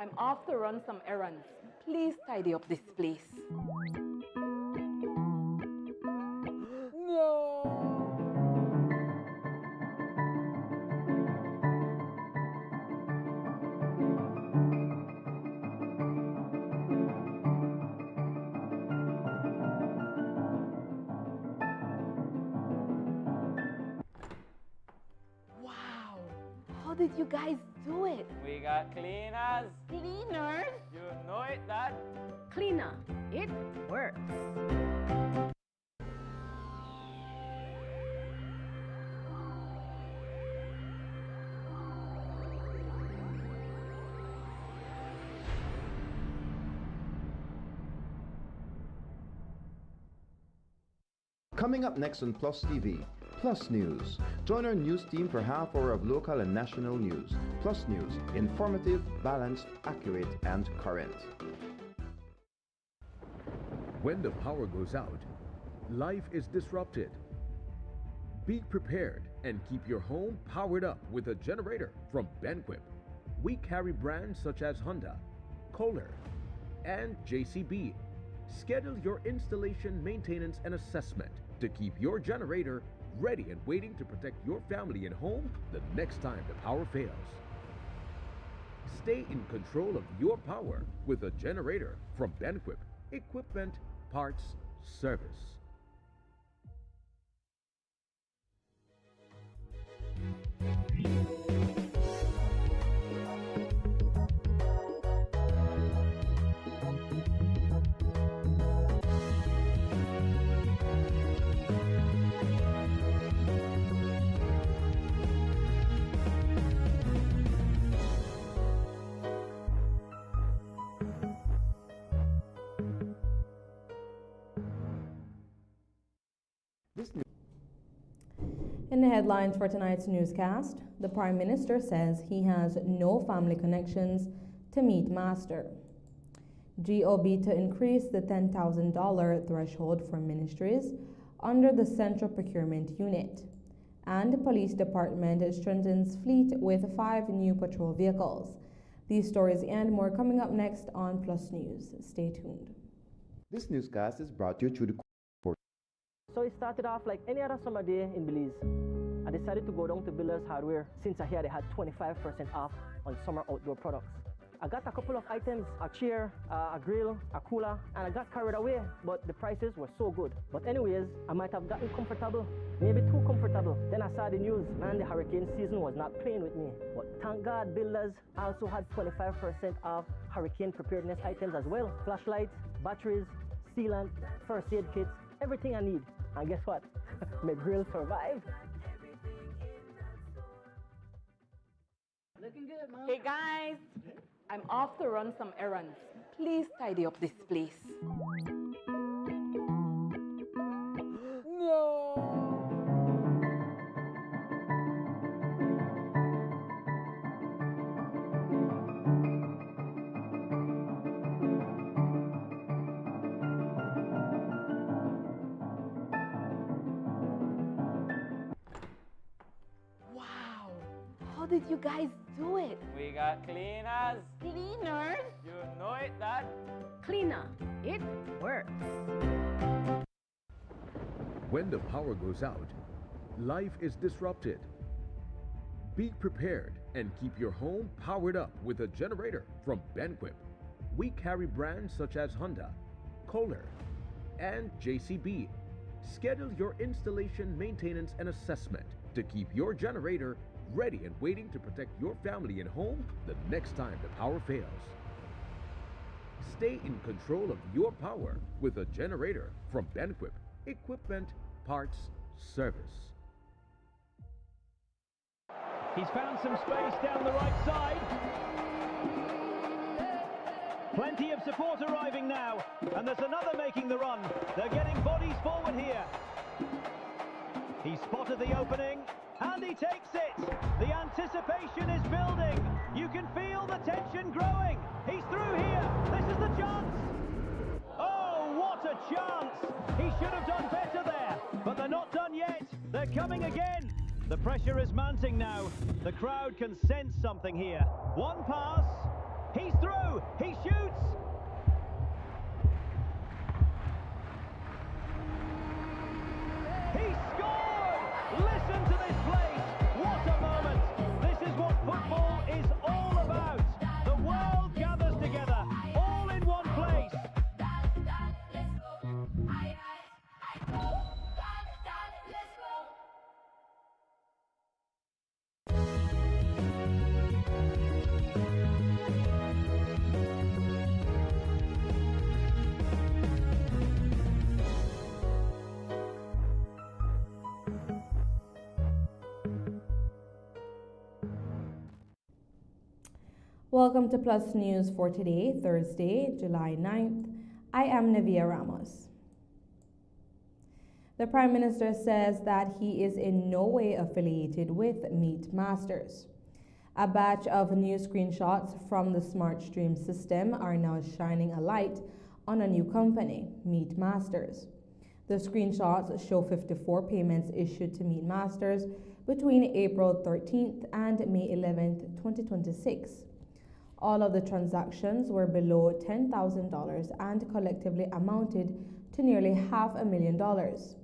I'm off to run some errands. Please tidy up this place. No! Wow! How did you guys do it? We got cleaners. Cleaners? You know it, Dad. Cleaner, it works. Coming up next on Plus TV, Plus News. Join our news team for half hour of local and national news. Plus News, informative, balanced, accurate, and current. When the power goes out, life is disrupted. Be prepared and keep your home powered up with a generator from Benquip. We carry brands such as Honda, Kohler, and JCB. Schedule your installation, maintenance, and assessment to keep your generator ready and waiting to protect your family and home the next time the power fails. Stay in control of your power with a generator from Benquip. Equipment, parts, service. In the headlines for tonight's newscast, the Prime Minister says he has no family connections to Meat Master. GOB to increase the $10,000 threshold for ministries under the Central Procurement Unit. And the Police Department strengthens fleet with 5 new patrol vehicles. These stories and more coming up next on Plus News. Stay tuned. This newscast is brought to you through the So it started off like any other summer day in Belize. I decided to go down to Builders Hardware since I hear they had 25% off on summer outdoor products. I got a couple of items, a chair, a grill, a cooler, and I got carried away, but the prices were so good. But anyways, I might have gotten comfortable, maybe too comfortable. Then I saw the news, man, the hurricane season was not playing with me. But thank God Builders also had 25% off hurricane preparedness items as well. Flashlights, batteries, sealant, first aid kits, everything I need. And guess what? My grill survived. Looking good, Mom. Hey guys, I'm off to run some errands. Please tidy up this place. No! How did you guys do it? We got cleaners. Cleaners? You know it, Dad. Cleaner, it works. When the power goes out, life is disrupted. Be prepared and keep your home powered up with a generator from Benquip. We carry brands such as Honda, Kohler, and JCB. Schedule your installation, maintenance, and assessment to keep your generator ready and waiting to protect your family and home the next time the power fails. Stay in control of your power with a generator from Benquip. Equipment, parts, service. He's found some space down the right side. Plenty of support arriving now, and there's another making the run. They're getting bodies forward here. He spotted the opening, and he takes it. The anticipation is building. You can feel the tension growing. He's through here. This is the chance. Oh, what a chance. He should have done better there, but they're not done yet. They're coming again. The pressure is mounting now. The crowd can sense something here. One pass. He's through. Welcome to Plus News for today, Thursday, July 9th. I am Navia Ramos. The Prime Minister says that he is in no way affiliated with Meat Masters. A batch of new screenshots from the Smart Stream system are now shining a light on a new company, Meat Masters. The screenshots show 54 payments issued to Meat Masters between April 13th and May 11th, 2026. All of the transactions were below $10,000 and collectively amounted to nearly $500,000.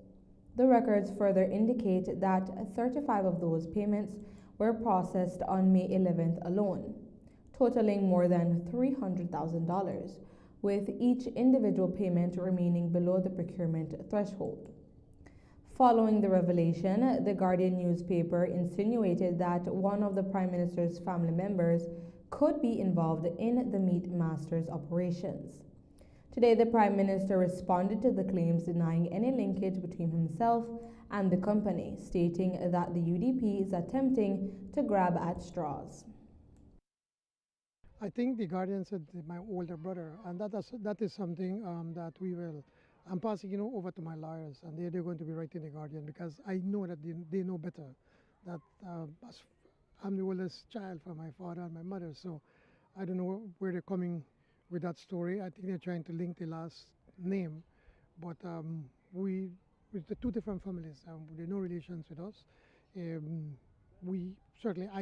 The records further indicate that 35 of those payments were processed on May 11th alone, totaling more than $300,000, with each individual payment remaining below the procurement threshold. Following the revelation, the Guardian newspaper insinuated that one of the Prime Minister's family members could be involved in the Meat Masters operations. Today, the Prime Minister responded to the claims, denying any linkage between himself and the company, stating that the UDP is attempting to grab at straws. I think the Guardian said my older brother, and that is something that I'm passing over to my lawyers, and they're going to be writing the Guardian, because I know that they know better. That I'm the oldest child for my father and my mother, so I don't know where they're coming with that story. I think they're trying to link the last name, but with the two different families, there are no relations with us. I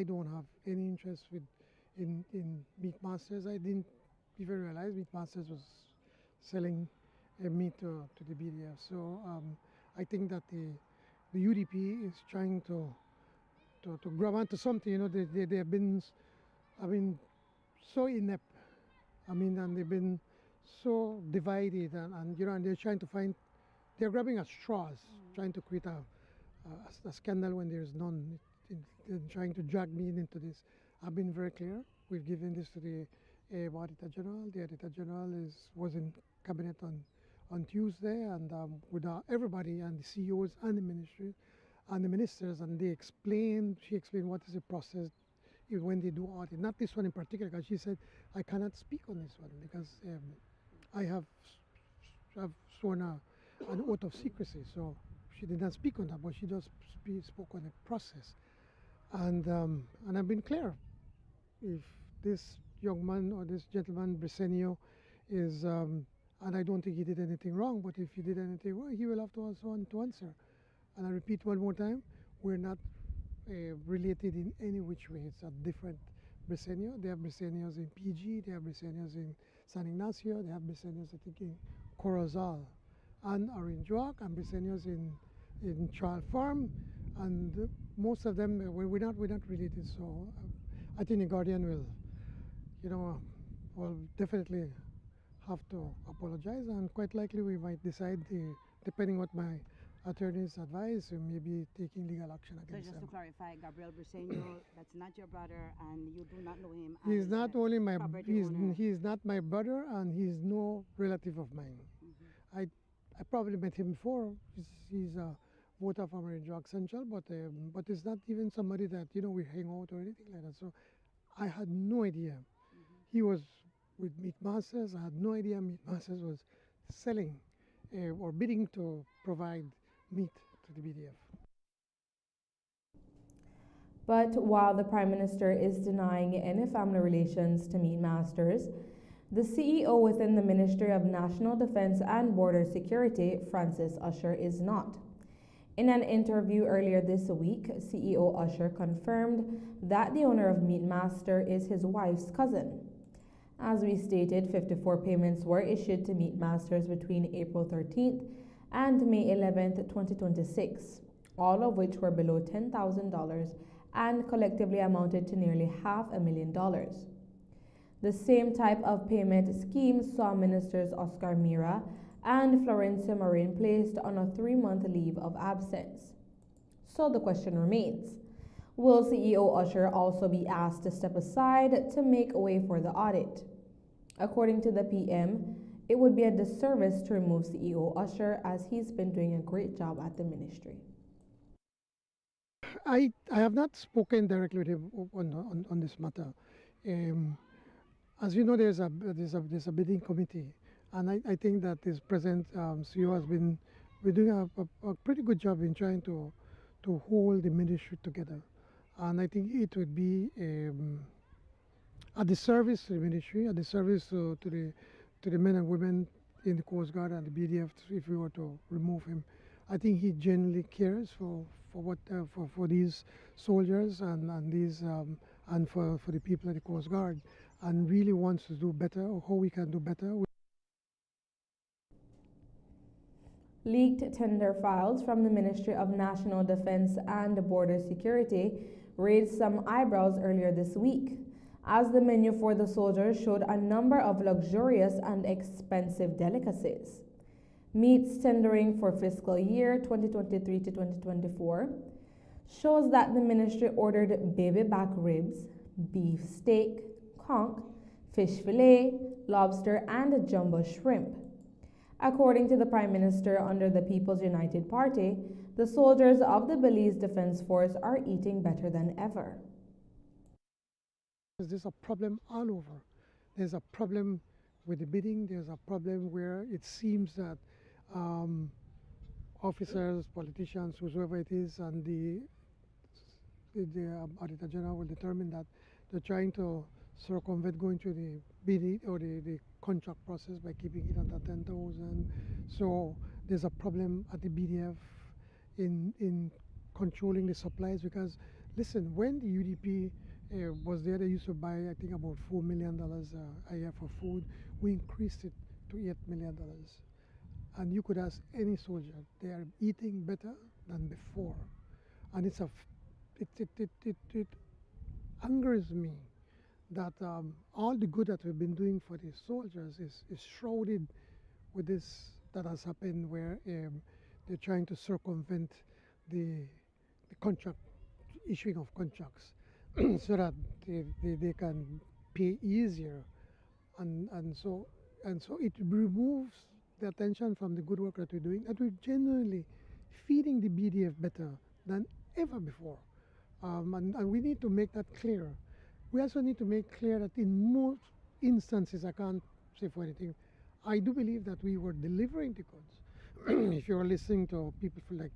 don't have any interest in Meat Masters. I didn't even realize Meat Masters was selling meat to the BDF. So I think that the UDP is trying to grab onto something. They have been, so inept. And they've been so divided, and they're trying to they're grabbing at straws, trying to create a scandal when there's none. They're trying to drag me into this. I've been very clear. We've given this to the Auditor General. The Auditor General was in cabinet on Tuesday, and with everybody and the CEOs and the ministry and the ministers, and she explained what is the process when they do audit. Not this one in particular, because she said I cannot speak on this one because I have sworn an oath of secrecy. So she did not speak on that, but she just spoke on the process. And I've been clear. If this young man or this gentleman, Briceño, is, and I don't think he did anything wrong, but if he did anything wrong, he will have to answer. And I repeat one more time, we're not related in any which way. It's a different Briceño. They have Briceños in PG, they have Briceños in San Ignacio, they have Briceños, I think, in Corozal and Orange Walk, and Briceños in Child Farm, and most of them, we're not related. So I think the Guardian will definitely have to apologize, and quite likely we might decide, depending what my attorneys advise, maybe taking legal action against So just them. to clarify, Gabriel Briceño, that's not your brother, and you do not know him. He's not only my owner. he's not my brother, and he's no relative of mine. I probably met him before. He's a voter from Orange Walk Central, but it's not even somebody that we hang out or anything like that. So I had no idea he was with Meat Masters. I had no idea Meat Masters was selling or bidding to provide meat to the BDF. But while the Prime Minister is denying any family relations to Meat Masters, the CEO within the Ministry of National Defense and Border Security, Francis Usher, is not. In an interview earlier this week, CEO Usher confirmed that the owner of Meat Master is his wife's cousin. As we stated, 54 payments were issued to Meat Masters between April 13th and May 11th, 2026, all of which were below $10,000 and collectively amounted to nearly $500,000. The same type of payment scheme saw Ministers Oscar Mira and Florencia Marin placed on a 3-month leave of absence. So the question remains, will CEO Usher also be asked to step aside to make way for the audit? According to the PM, it would be a disservice to remove CEO Usher, as he's been doing a great job at the ministry. I have not spoken directly with him on this matter. As you know, there's a bidding committee, and I think that this present CEO has been doing a pretty good job in trying to hold the ministry together, and I think it would be a disservice to the ministry, a disservice to the men and women in the Coast Guard and the BDF if we were to remove him. I think he genuinely cares for these soldiers and these and for the people at the Coast Guard, and really wants to do better, or how we can do better. Leaked tender files from the Ministry of National Defense and Border Security raised some eyebrows earlier this week, as the menu for the soldiers showed a number of luxurious and expensive delicacies. Meats tendering for fiscal year 2023 to 2024 shows that the ministry ordered baby back ribs, beef steak, conch, fish fillet, lobster, and jumbo shrimp. According to the Prime Minister under the People's United Party, the soldiers of the Belize Defense Force are eating better than ever. There's a problem all over. There's a problem with the bidding. There's a problem where it seems that officers, politicians, whoever it is, and the Auditor General will determine that they're trying to circumvent going through the bidding or the contract process by keeping it under 10,000. So there's a problem at the BDF in controlling the supplies, because listen, when the UDP was there, they used to buy, I think, about $4 million a year for food. We increased it to $8 million. And you could ask any soldier, they are eating better than before. And it angers me that all the good that we've been doing for the soldiers is shrouded with this that has happened, where they're trying to circumvent the contract, issuing of contracts, so that they can pay easier, and so it removes the attention from the good work that we're doing, that we're genuinely feeding the BDF better than ever before, and we need to make that clear. We also need to make clear that in most instances, I can't say for anything, I do believe that we were delivering the goods. If you're listening to people like,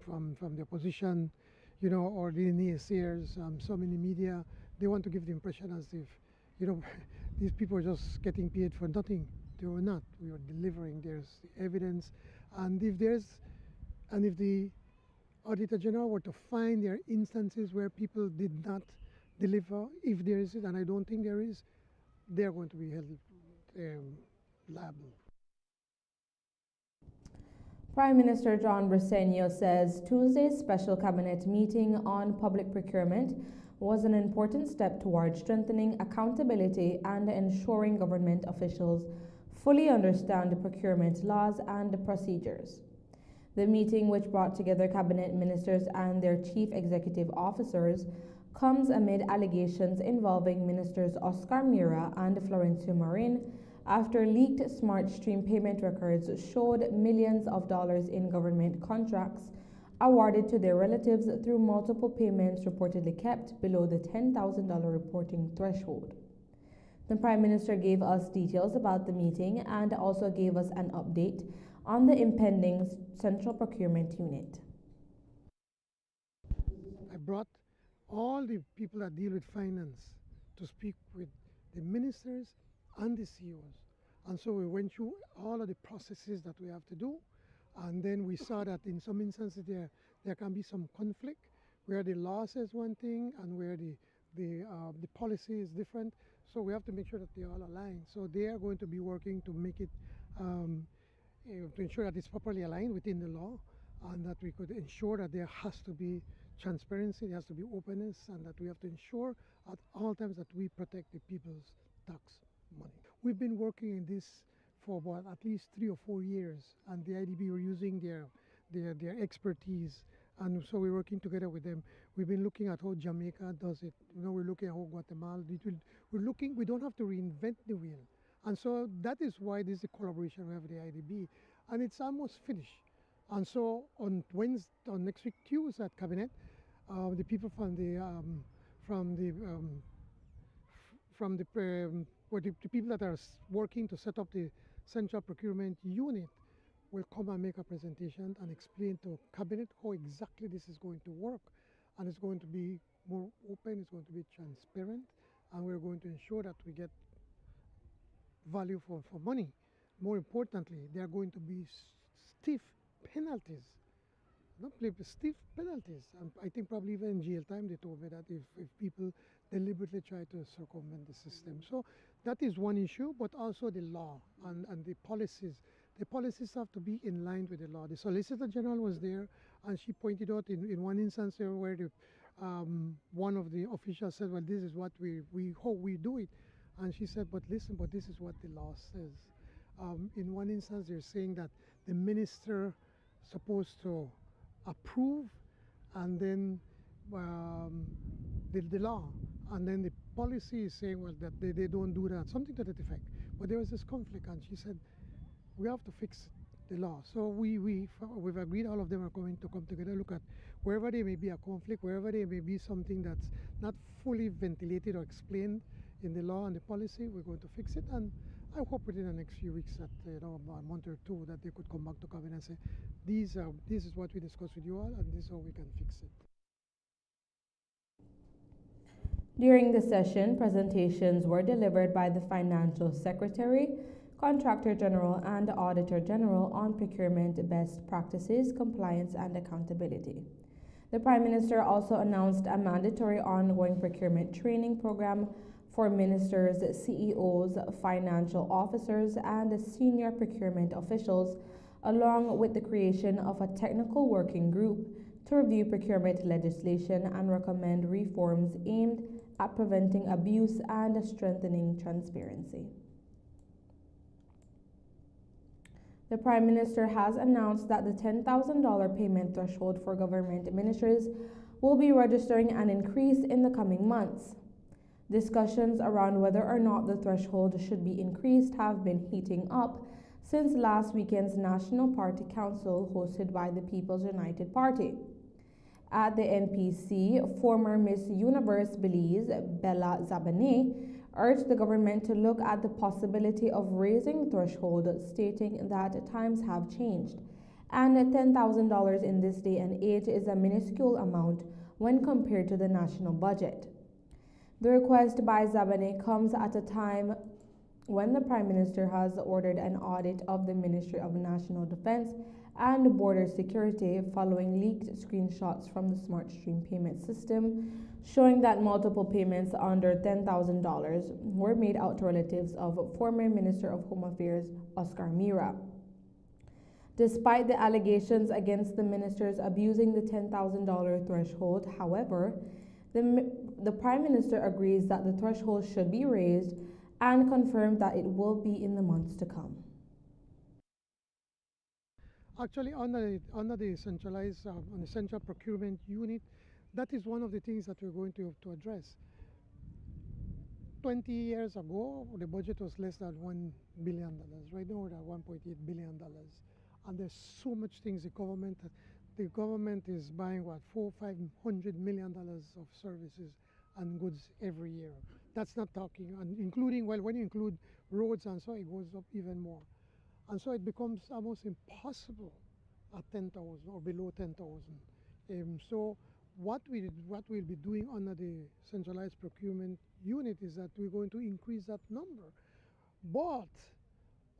from the opposition, or the naysayers, some in the media, they want to give the impression as if, these people are just getting paid for nothing. They were not. We were delivering. There's the evidence, and if the Auditor General were to find there are instances where people did not deliver, if there is it, and I don't think there is, they're going to be held liable. Prime Minister John Briceño says Tuesday's special cabinet meeting on public procurement was an important step towards strengthening accountability and ensuring government officials fully understand the procurement laws and procedures. The meeting, which brought together cabinet ministers and their chief executive officers, comes amid allegations involving Ministers Oscar Mira and Florencio Marin after leaked Smart Stream payment records showed millions of dollars in government contracts awarded to their relatives through multiple payments reportedly kept below the $10,000 reporting threshold. The Prime Minister gave us details about the meeting and also gave us an update on the impending Central Procurement Unit. I brought all the people that deal with finance to speak with the ministers and the CEOs. And so we went through all of the processes that we have to do. And then we saw that in some instances there can be some conflict, where the law says one thing and where the policy is different. So we have to make sure that they all align. So they are going to be working to make it, to ensure that it's properly aligned within the law, and that we could ensure that there has to be transparency, there has to be openness, and that we have to ensure at all times that we protect the people's tax money. We've been working in this for about at least 3 or 4 years, and the IDB were using their expertise, and so we're working together with them. We've been looking at how Jamaica does it. We're looking at how Guatemala did it. We don't have to reinvent the wheel. And so that is why this is a collaboration we have with the IDB, and it's almost finished. And so on next week, Tuesday at Cabinet, the people from the from the people that are working to set up the central procurement unit will come and make a presentation and explain to cabinet how exactly this is going to work, and it's going to be more open, it's going to be transparent, and we're going to ensure that we get value for money. More importantly, there are going to be stiff penalties. Not play stiff penalties, and I think probably even in jail time they told me that if people deliberately try to circumvent the system. So that is one issue, but also the law and the policies. The policies have to be in line with the law. The Solicitor General was there, and she pointed out in one instance there where one of the officials said, well, this is what how we do it. And she said, but listen, but this is what the law says. In one instance, they're saying that the minister supposed to approve and then the law, and then the policy is saying, well, that they don't do that, something to that effect. But there was this conflict, and she said, we have to fix the law. So we've agreed, all of them are going to come together, look at wherever there may be a conflict, wherever there may be something that's not fully ventilated or explained in the law and the policy, we're going to fix it. And I hope within the next few weeks that, a month or two, that they could come back to cabinet and say, this is what we discussed with you all, and this is how we can fix it. During the session, presentations were delivered by the Financial Secretary, Contractor General, and Auditor General on procurement best practices, compliance, and accountability. The Prime Minister also announced a mandatory ongoing procurement training program for ministers, CEOs, financial officers, and senior procurement officials, along with the creation of a technical working group to review procurement legislation and recommend reforms aimed at preventing abuse and strengthening transparency. The Prime Minister has announced that the $10,000 payment threshold for government ministries will be registering an increase in the coming months. Discussions around whether or not the threshold should be increased have been heating up since last weekend's National Party Council hosted by the People's United Party. At the NPC, former Miss Universe Belize, Bella Zabane, urged the government to look at the possibility of raising the threshold, stating that times have changed, and $10,000 in this day and age is a minuscule amount when compared to the national budget. The request by Zabane comes at a time when the Prime Minister has ordered an audit of the Ministry of National Defense and Border Security following leaked screenshots from the SmartStream payment system showing that multiple payments under $10,000 were made out to relatives of former Minister of Home Affairs Oscar Mira. Despite the allegations against the ministers abusing the $10,000 threshold, however, the Prime Minister agrees that the threshold should be raised and confirmed that it will be in the months to come. Actually, under the centralized, on the central procurement unit, that is one of the things that we're going to address. 20 years ago, the budget was less than $1 billion. Right now, we're at $1.8 billion. And there's so much things the government is buying, what, $400–500 million of services and goods every year. That's not talking, and including, well, when you include roads and so, it goes up even more. And so it becomes almost impossible at 10,000 or below 10,000. So what we'll be doing under the centralized procurement unit is that we're going to increase that number. But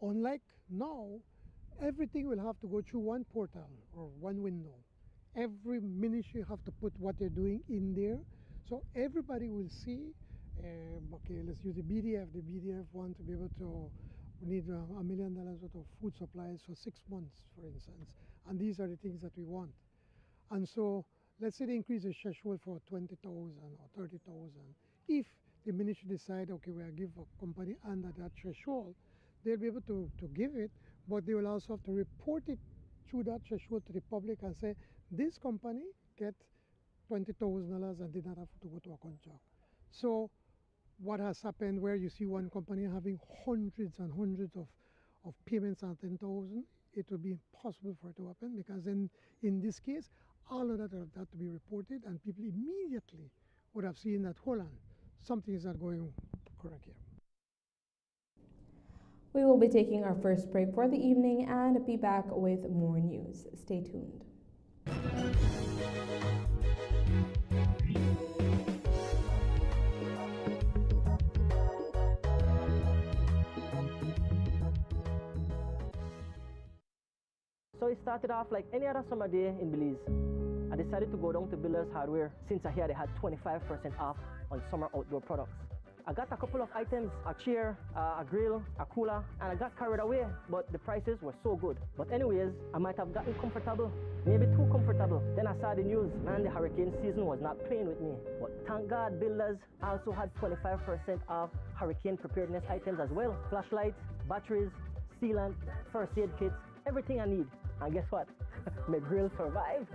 unlike now, everything will have to go through one portal or one window. Every ministry have to put what they're doing in there, so everybody will see. Okay, let's use the BDF. The BDF want to be able to, we need $1 million worth of food supplies for 6 months, for instance, and these are the things that we want. And so let's say they increase the threshold for 20,000 or 30,000. If the ministry decide, okay, we'll give a company under that threshold, they'll be able to give it, but they will also have to report it through that threshold to the public and say, this company get $20,000 and did not have to go to a contract. So what has happened where you see one company having hundreds and hundreds of payments at 10,000, it will be impossible for it to happen, because in this case, all of that have to be reported, and people immediately would have seen that, hold on, something is not going correct, yeah. We will be taking our first break for the evening and be back with more news. Stay tuned. So it started off like any other summer day in Belize. I decided to go down to Builders Hardware since I hear they had 25% off on summer outdoor products. I got a couple of items, a chair, a grill, a cooler, and I got carried away, but the prices were so good. But anyways, I might have gotten comfortable, maybe too comfortable. Then I saw the news, man, the hurricane season was not playing with me. But thank God Builders also had 25% off hurricane preparedness items as well. Flashlights, batteries, sealant, first aid kits, everything I need. And guess what? My grill survived.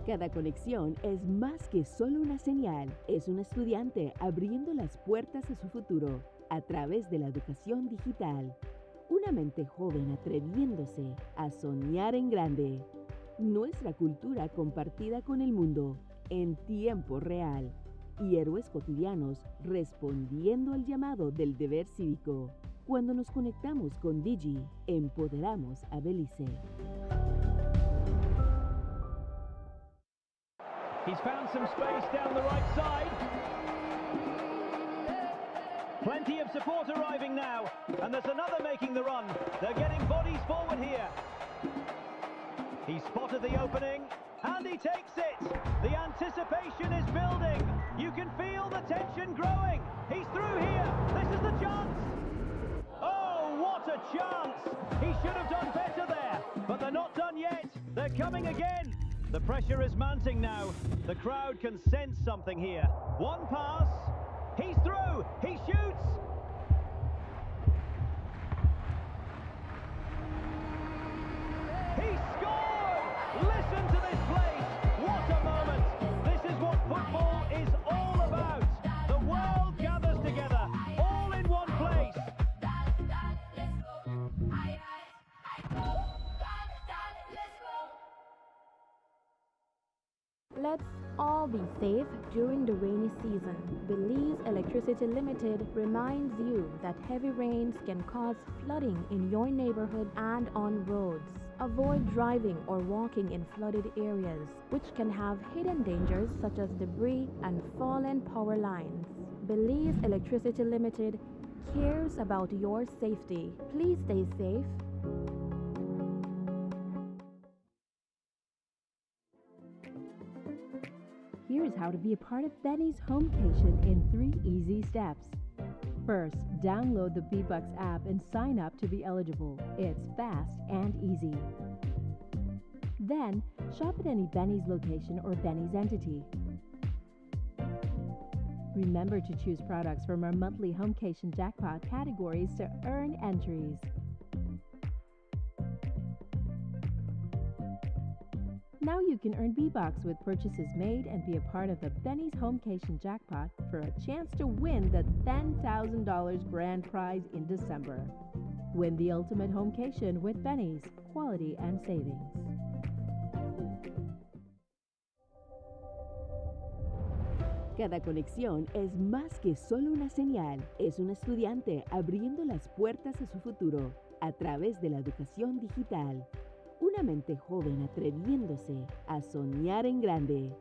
Cada conexión es más que solo una señal, es un estudiante abriendo las puertas a su futuro a través de la educación digital. Una mente joven atreviéndose a soñar en grande. Nuestra cultura compartida con el mundo en tiempo real. Y héroes cotidianos respondiendo al llamado del deber cívico. Cuando nos conectamos con Digi, empoderamos a Belice. He's found some space down the right side. Plenty of support arriving now, and there's another making the run. They're getting bodies forward here. He spotted the opening, and he takes it. The anticipation is building. You can feel the tension growing. He's through here. This is the chance. Oh, what a chance. He should have done better there, but they're not done yet. They're coming again. The pressure is mounting now. The crowd can sense something here. One pass. He's through. He shoots. He scored! Listen to this place. What a moment. This is what football is all about. The world gathers together, all in one place. Let's all be safe during the rainy season. Belize Electricity Limited reminds you that heavy rains can cause flooding in your neighborhood and on roads. Avoid driving or walking in flooded areas, which can have hidden dangers such as debris and fallen power lines. Belize Electricity Limited cares about your safety. Please stay safe. Here's how to be a part of Benny's Homecation in 3 easy steps. First, download the B-Bucks app and sign up to be eligible. It's fast and easy. Then, shop at any Benny's location or Benny's entity. Remember to choose products from our monthly Homecation jackpot categories to earn entries. Now you can earn B-Bucks with purchases made and be a part of the Benny's Homecation jackpot for a chance to win the $10,000 grand prize in December. Win the ultimate Homecation with Benny's, quality and savings. Cada conexión es más que solo una señal, es un estudiante abriendo las puertas a su futuro a través de la educación digital. Una mente joven atreviéndose a soñar en grande.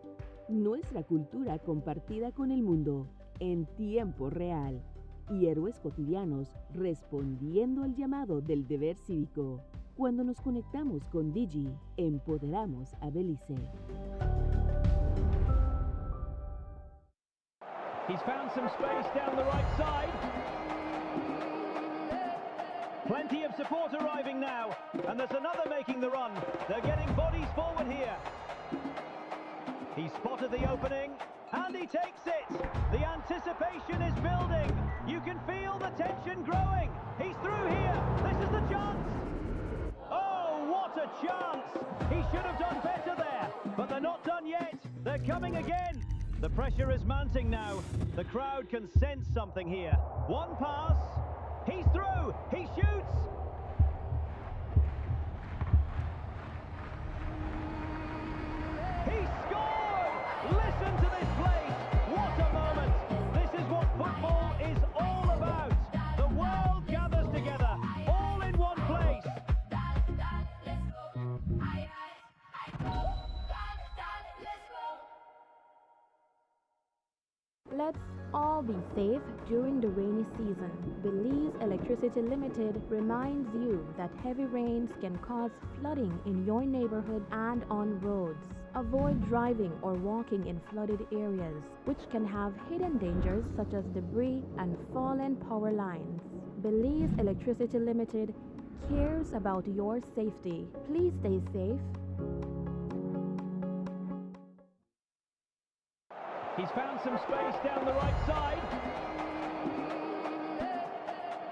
Nuestra cultura compartida con el mundo en tiempo real. Y héroes cotidianos respondiendo al llamado del deber cívico. Cuando nos conectamos con Digi, empoderamos a Belice. He's found some space down the right side. Plenty of support arriving now, and there's another making the run. They're getting bodies forward here. He spotted the opening, and he takes it. The anticipation is building. You can feel the tension growing. He's through here. This is the chance. Oh, what a chance. He should have done better there, but they're not done yet. They're coming again. The pressure is mounting now. The crowd can sense something here. One pass. He's through. He shoots. He scores. Let's all be safe during the rainy season. Belize Electricity Limited reminds you that heavy rains can cause flooding in your neighborhood and on roads. Avoid driving or walking in flooded areas, which can have hidden dangers such as debris and fallen power lines. Belize Electricity Limited cares about your safety. Please stay safe. He's found some space down the right side.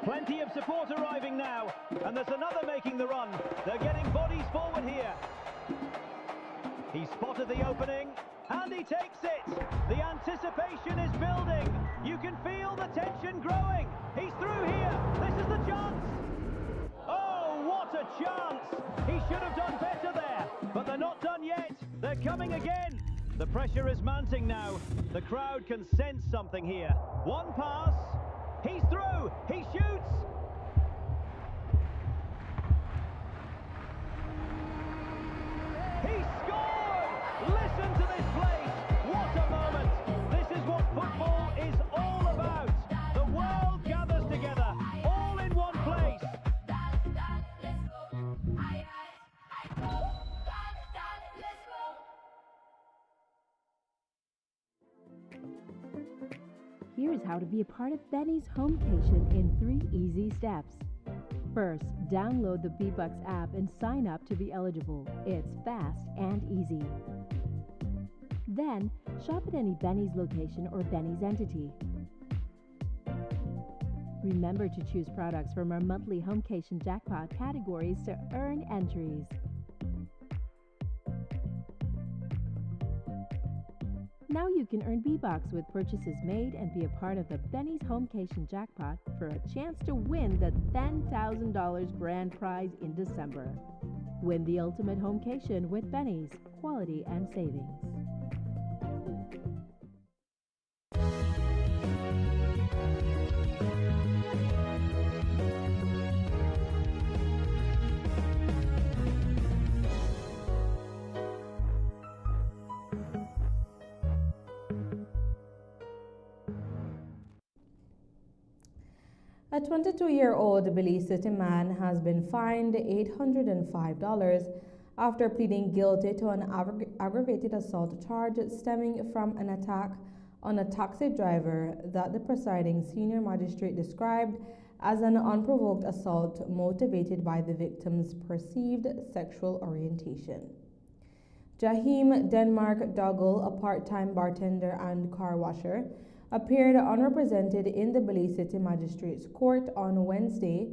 Plenty of support arriving now, and there's another making the run. They're getting bodies forward here. He spotted the opening, and he takes it. The anticipation is building. You can feel the tension growing. He's through here. This is the chance. Oh, what a chance. He should have done better there, but they're not done yet. They're coming again. The pressure is mounting now. The crowd can sense something here. One pass. He's through. He shoots. He scored! Listen to this place. What a moment. This is what football is all about. The world gathers together, all in one place. Here's how to be a part of Benny's Homecation in 3 easy steps. First, download the B-Bucks app and sign up to be eligible. It's fast and easy. Then, shop at any Benny's location or Benny's entity. Remember to choose products from our monthly Homecation jackpot categories to earn entries. Now you can earn B-Bucks with purchases made and be a part of the Benny's Homecation jackpot for a chance to win the $10,000 grand prize in December. Win the ultimate Homecation with Benny's, quality and savings. A 22-year-old Belize City man has been fined $805 after pleading guilty to an aggravated assault charge stemming from an attack on a taxi driver that the presiding senior magistrate described as an unprovoked assault motivated by the victim's perceived sexual orientation. Jahim Denmark Dougal, a part-time bartender and car washer, appeared unrepresented in the Belize City Magistrate's Court on Wednesday,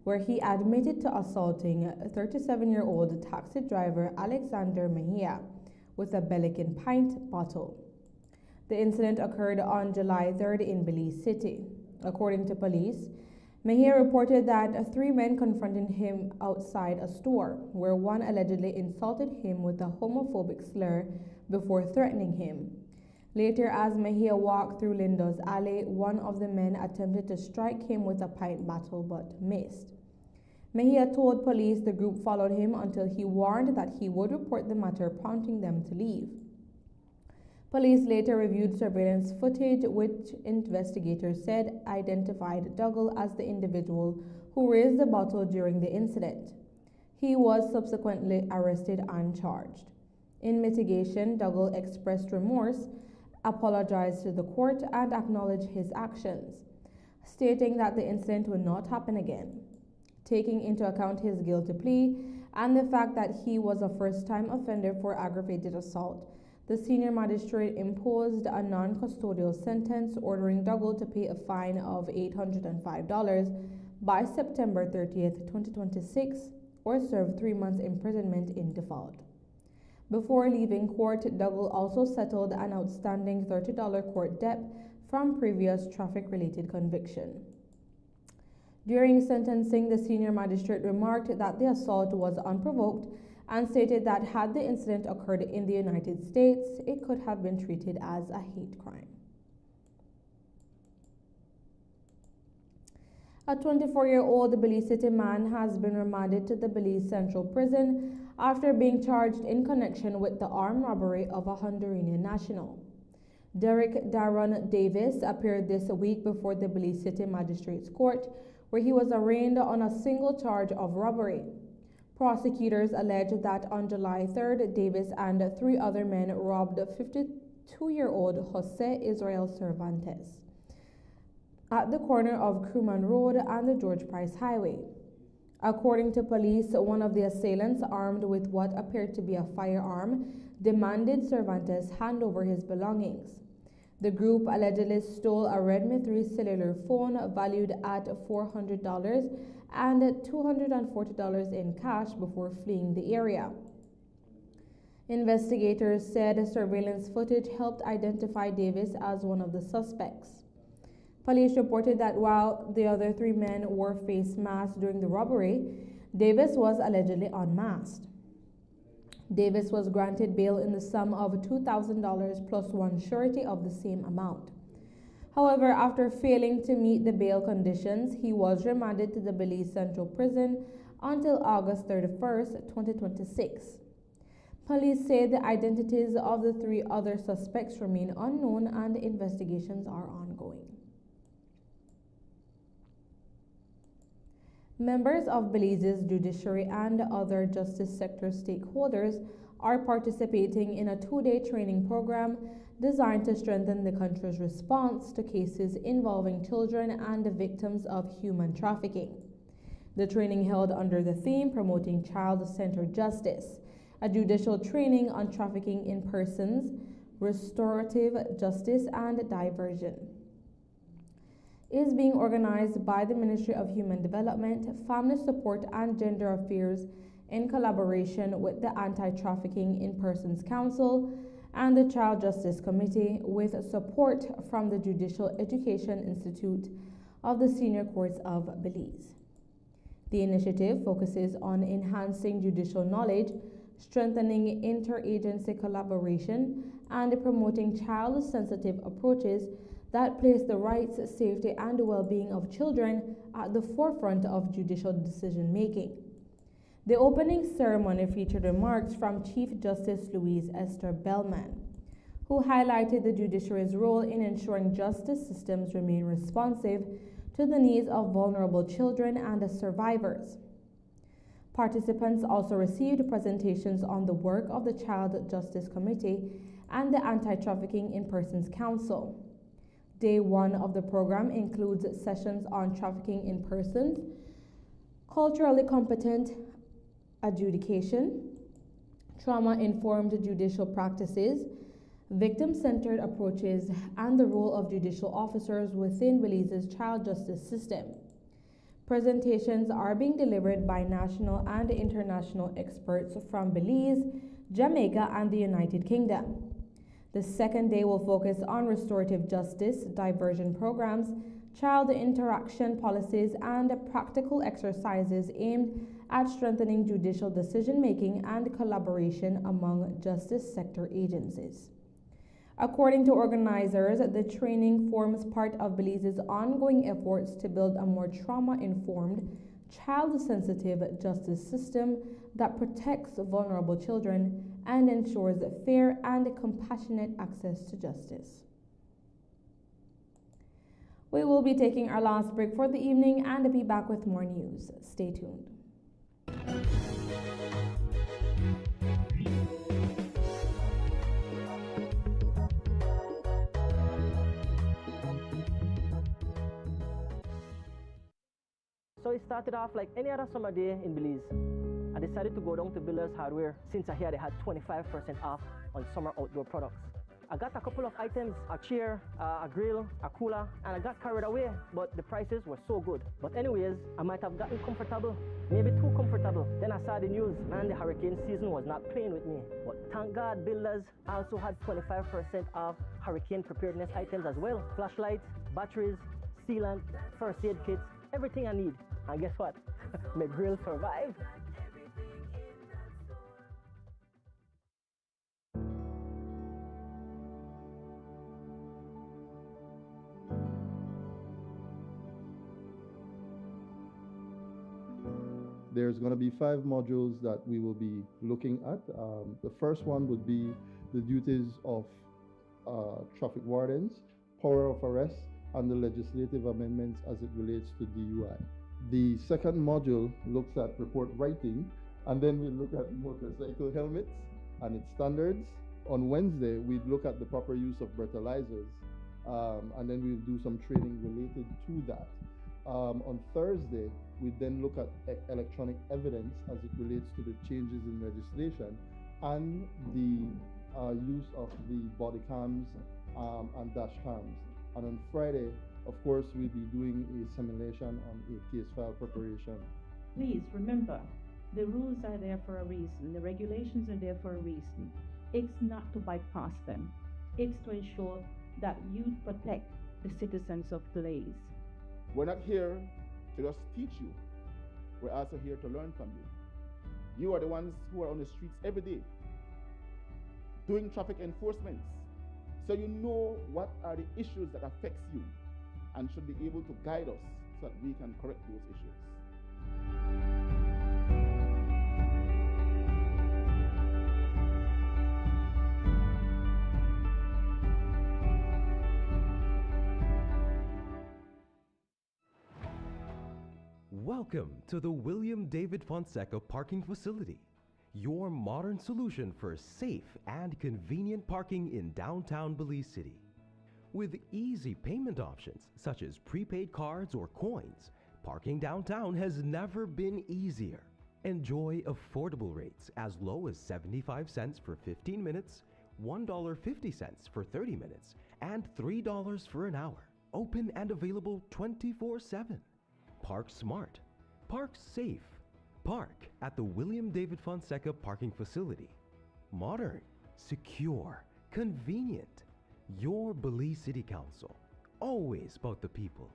where he admitted to assaulting 37-year-old taxi driver Alexander Mejia with a Belikin pint bottle. The incident occurred on July 3rd in Belize City. According to police, Mejia reported that 3 men confronted him outside a store, where one allegedly insulted him with a homophobic slur before threatening him. Later, as Mejia walked through Lindo's alley, one of the men attempted to strike him with a pint bottle but missed. Mejia told police the group followed him until he warned that he would report the matter, prompting them to leave. Police later reviewed surveillance footage, which investigators said identified Dougal as the individual who raised the bottle during the incident. He was subsequently arrested and charged. In mitigation, Dougal expressed remorse, apologized to the court, and acknowledged his actions, stating that the incident would not happen again. Taking into account his guilty plea and the fact that he was a first-time offender for aggravated assault, the senior magistrate imposed a non-custodial sentence, ordering Dougal to pay a fine of $805 by September 30th, 2026, or serve 3 months imprisonment in default. Before leaving court, Dougal also settled an outstanding $30 court debt from previous traffic-related conviction. During sentencing, the senior magistrate remarked that the assault was unprovoked and stated that had the incident occurred in the United States, it could have been treated as a hate crime. A 24-year-old Belize City man has been remanded to the Belize Central Prison after being charged in connection with the armed robbery of a Honduran national. Derek Daron Davis appeared this week before the Belize City Magistrates Court, where he was arraigned on a single charge of robbery. Prosecutors allege that on July 3rd, Davis and 3 other men robbed 52-year-old Jose Israel Cervantes at the corner of Crewman Road and the George Price Highway. According to police, one of the assailants, armed with what appeared to be a firearm, demanded Cervantes hand over his belongings. The group allegedly stole a Redmi 3 cellular phone valued at $400 and $240 in cash before fleeing the area. Investigators said surveillance footage helped identify Davis as one of the suspects. Police reported that while the other 3 men wore face masks during the robbery, Davis was allegedly unmasked. Davis was granted bail in the sum of $2,000 plus one surety of the same amount. However, after failing to meet the bail conditions, he was remanded to the Belize Central Prison until August 31st, 2026. Police say the identities of the 3 other suspects remain unknown and investigations are ongoing. Members of Belize's judiciary and other justice sector stakeholders are participating in a 2-day training program designed to strengthen the country's response to cases involving children and victims of human trafficking. The training held under the theme Promoting Child-Centered Justice, a judicial training on trafficking in persons, restorative justice, and diversion, is being organized by the Ministry of Human Development, Family Support and Gender Affairs in collaboration with the Anti-Trafficking in Persons Council and the Child Justice Committee, with support from the Judicial Education Institute of the Senior Courts of Belize. The initiative focuses on enhancing judicial knowledge, strengthening interagency collaboration, and promoting child-sensitive approaches that place the rights, safety, and well-being of children at the forefront of judicial decision-making. The opening ceremony featured remarks from Chief Justice Louise Esther Bellman, who highlighted the judiciary's role in ensuring justice systems remain responsive to the needs of vulnerable children and survivors. Participants also received presentations on the work of the Child Justice Committee and the Anti-Trafficking in Persons Council. Day 1 of the program includes sessions on trafficking in persons, culturally competent adjudication, trauma-informed judicial practices, victim-centered approaches, and the role of judicial officers within Belize's child justice system. Presentations are being delivered by national and international experts from Belize, Jamaica, and the United Kingdom. The second day will focus on restorative justice, diversion programs, child interaction policies, and practical exercises aimed at strengthening judicial decision-making and collaboration among justice sector agencies. According to organizers, the training forms part of Belize's ongoing efforts to build a more trauma-informed, child-sensitive justice system that protects vulnerable children and ensures fair and compassionate access to justice. We will be taking our last break for the evening and be back with more news. Stay tuned. So it started off like any other summer day in Belize. I decided to go down to Builders Hardware since I heard they had 25% off on summer outdoor products. I got a couple of items, a chair, a grill, a cooler, and I got carried away, but the prices were so good. But anyways, I might have gotten comfortable, maybe too comfortable. Then I saw the news, and the hurricane season was not playing with me. But thank God Builders also had 25% off hurricane preparedness items as well. Flashlights, batteries, sealant, first aid kits, everything I need. And guess what? My grill survived. There's going to be 5 modules that we will be looking at. The first one would be the duties of traffic wardens, power of arrest, and the legislative amendments as it relates to DUI. The second module looks at report writing, and then we look at motorcycle helmets and its standards. On Wednesday, we look at the proper use of breathalyzers, and then we'll do some training related to that. On Thursday, we then look at electronic evidence as it relates to the changes in legislation and the use of the body cams and dash cams. And on Friday, of course, we'll be doing a simulation on a case file preparation. Please remember, the rules are there for a reason. The regulations are there for a reason. It's not to bypass them. It's to ensure that you protect the citizens of Belize. We're not here to just teach you. We're also here to learn from you. You are the ones who are on the streets every day doing traffic enforcement. So you know what are the issues that affects you and should be able to guide us so that we can correct those issues. Welcome to the William David Fonseca Parking Facility, your modern solution for safe and convenient parking in downtown Belize City. With easy payment options such as prepaid cards or coins, parking downtown has never been easier. Enjoy affordable rates as low as 75 cents for 15 minutes, $1.50 for 30 minutes, and $3 for an hour. Open and available 24/7. Park smart. Park safe. Park at the William David Fonseca Parking Facility. Modern, secure, convenient. Your Belize City Council. Always about the people.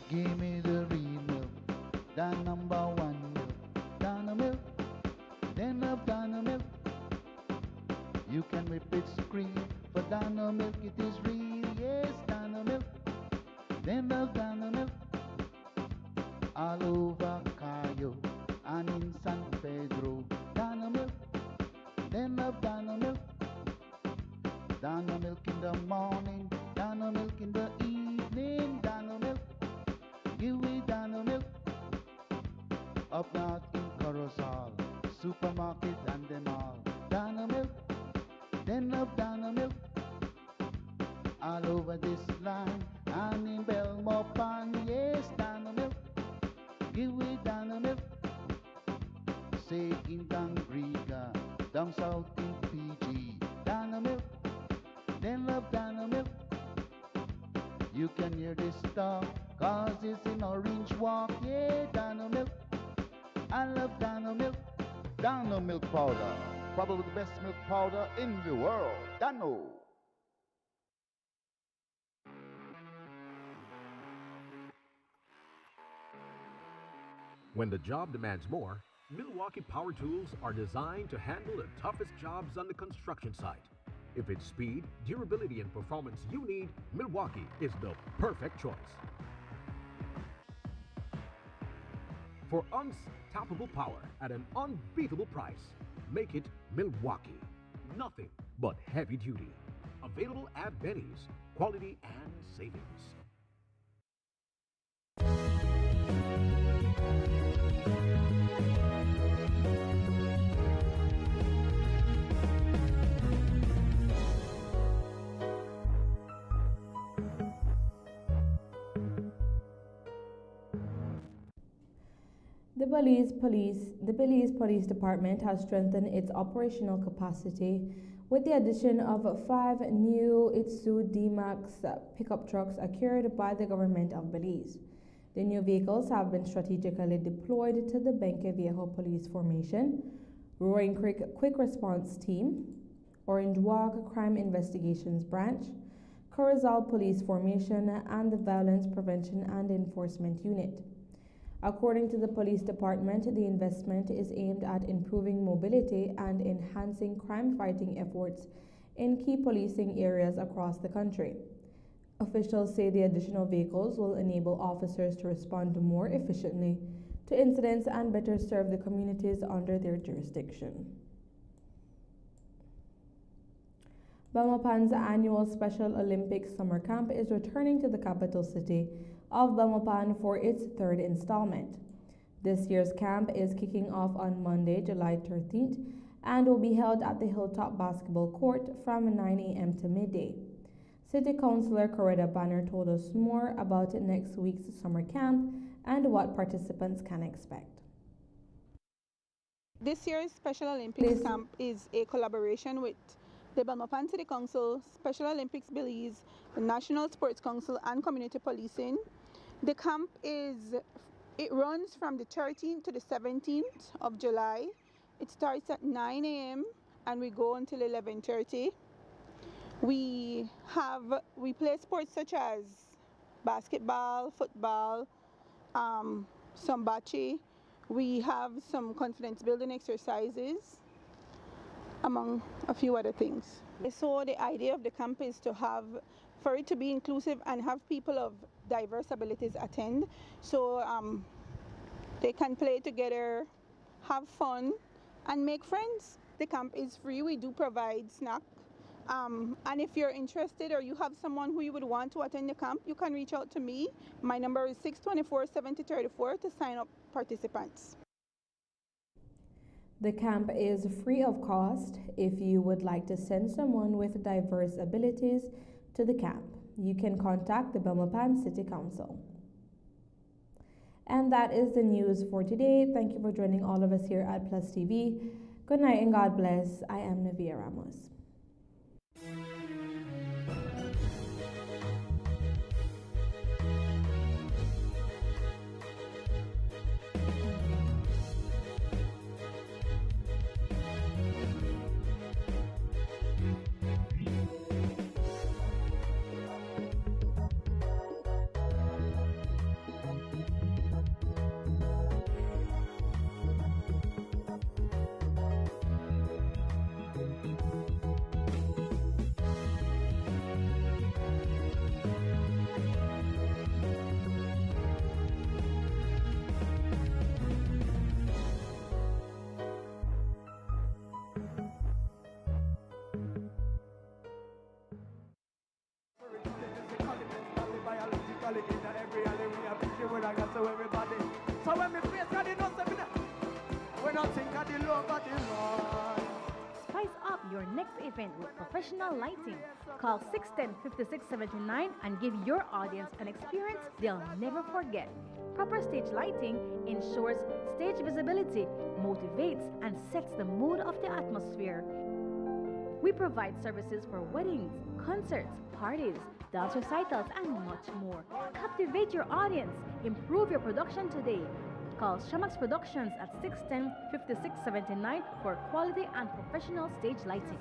Give me the real milk, the number one milk, Dana milk, then love Dana milk. You can whip it cream, for Dana milk it is real, yes, Dana milk, then love Dana milk. All over Cayo and in San Pedro, Dana milk, then love Dana milk. Dana milk in the morning, Dana milk in the evening, Dana milk. Give me Dana milk. Up north in Corozal, supermarket and them all. Dana milk, then love Dana milk. All over this land and in Belmopan, yes, Dana milk. Give me Dana milk. Say in Dangriga, down south in Fiji, Dana milk, then love Dana milk. You can hear this talk, cause it's in Orange Walk, yeah, Dana milk. I love Dana milk. Dana milk powder, probably the best milk powder in the world. Dano. When the job demands more, Milwaukee Power Tools are designed to handle the toughest jobs on the construction site. If it's speed, durability, and performance you need, Milwaukee is the perfect choice. For unstoppable power at an unbeatable price, make it Milwaukee. Nothing but heavy duty. Available at Benny's. Quality and savings. The Belize Police Department has strengthened its operational capacity with the addition of 5 new Itsu D-Max pickup trucks acquired by the government of Belize. The new vehicles have been strategically deployed to the Benque Viejo Police Formation, Roaring Creek Quick Response Team, Orange Walk Crime Investigations Branch, Corozal Police Formation, and the Violence Prevention and Enforcement Unit. According to the police department, the investment is aimed at improving mobility and enhancing crime-fighting efforts in key policing areas across the country. Officials say the additional vehicles will enable officers to respond more efficiently to incidents and better serve the communities under their jurisdiction. Belmopan's annual Special Olympics Summer Camp is returning to the capital city of Belmopan for its third installment. This year's camp is kicking off on Monday, July 13th, and will be held at the Hilltop Basketball Court from 9 a.m. to midday. City Councillor Coretta Banner told us more about next week's summer camp and what participants can expect. This year's Special Olympics Camp is a collaboration with the Belmopan City Council, Special Olympics Belize, the National Sports Council, and Community Policing. The camp runs from the 13th to the 17th of July. It starts at 9 a.m. and we go until 11:30. We play sports such as basketball, football, some bocce. We have some confidence building exercises, among a few other things. So the idea of the camp is for it to be inclusive and have people of diverse abilities attend, so they can play together, have fun, and make friends. The camp is free. We do provide snack. And if you're interested or you have someone who you would want to attend the camp, you can reach out to me. My number is 624-7034 to sign up participants. The camp is free of cost. If you would like to send someone with diverse abilities to the camp, you can contact the Belmopan City Council. And that is the news for today. Thank you for joining all of us here at PlusTV. Good night and God bless. I am Navia Ramos. So when we face God, we don't think of the love of the Lord. Spice up your next event with professional lighting. Call 610-5679 and give your audience an experience they'll never forget. Proper stage lighting ensures stage visibility, motivates and sets the mood of the atmosphere. We provide services for weddings, concerts, parties, dance recitals, and much more. Captivate your audience. Improve your production today. Call Shamax Productions at 610-5679 for quality and professional stage lighting.